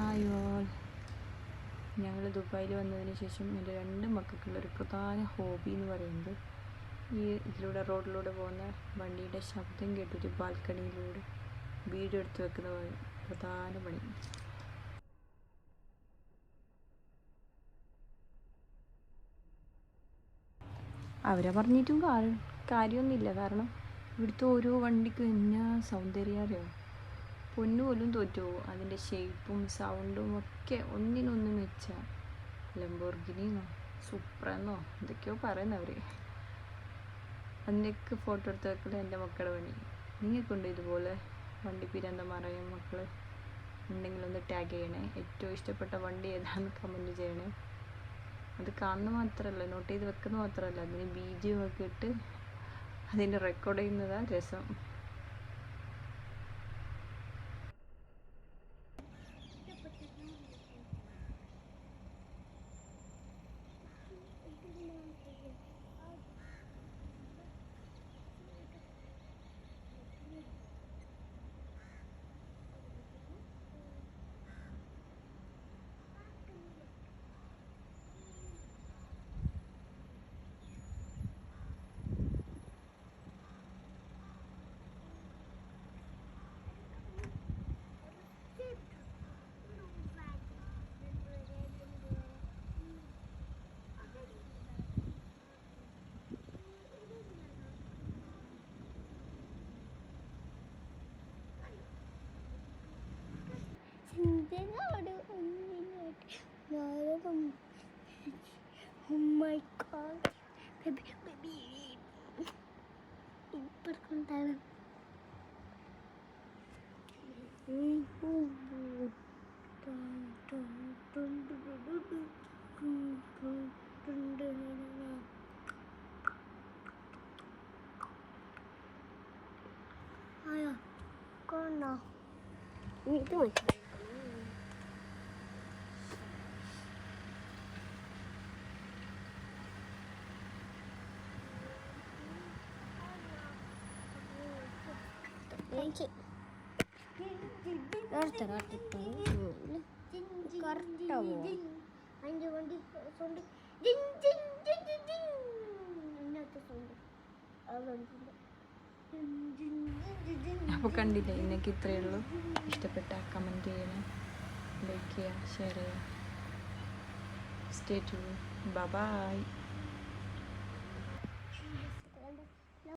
Hi all. ഞങ്ങൾ ദുബായിൽ വന്നതിന് ശേഷം എൻ്റെ 2 മക്കൾക്കുള്ളൊരു പ്രധാന ഹോബി എന്ന് പറയുന്നത് റോഡിലൂടെ പോകുന്ന വണ്ടിയുടെ ശബ്ദം കേട്ടിട്ട് ബാൽക്കണിയിലൂടെ വീഡിയോ എടുത്ത് വെക്കുന്ന പ്രധാന പണി. അവരെ പറഞ്ഞിട്ടും കാര്യമൊന്നുമില്ല. കാരണം ഇവിടുത്തെ ഓരോ വണ്ടിക്കും എന്നാ സൗന്ദര്യം അറിയാം. പൊന്നുപോലും തോറ്റുപോകും. അതിൻ്റെ ഷേപ്പും സൗണ്ടും ഒക്കെ ഒന്നിനൊന്ന് മെച്ചാ. ലംബോർഗിനിന്നോ സൂപ്രെന്നോ എന്തൊക്കെയോ പറയുന്നവർ. അതിൻ്റെയൊക്കെ ഫോട്ടോ എടുത്ത് വെക്കൽ എൻ്റെ മക്കളുടെ പണി. നിങ്ങൾക്കുണ്ട് ഇതുപോലെ വണ്ടി പിരാന്തന്മാരായ മക്കൾ ഉണ്ടെങ്കിൽ ഒന്ന് ടാഗ് ചെയ്യണേ. ഏറ്റവും ഇഷ്ടപ്പെട്ട വണ്ടി ഏതാണെന്ന് കമൻറ്റ് ചെയ്യണേ. അത് കാണുന്ന മാത്രമല്ല, നോട്ട് ചെയ്ത് വെക്കുന്ന മാത്രമല്ല, അതിന് BGM ഒക്കെ ഇട്ട് അതിൻ്റെ റെക്കോർഡ് ചെയ്യുന്നതാണ് രസം. Oh my god, baby, super content. Ayo, kono. Ini itu macam. അപ്പോൾ കണ്ടില്ലേ, ഇന്നേക്ക് ഇത്രയേ ഉള്ളൂ. ഇഷ്ടപ്പെട്ട കമൻറ്റ് ചെയ്യണം, ലൈക്ക് ചെയ്യുക, ഷെയർ ചെയ്യുക. Stay tune. ബൈ.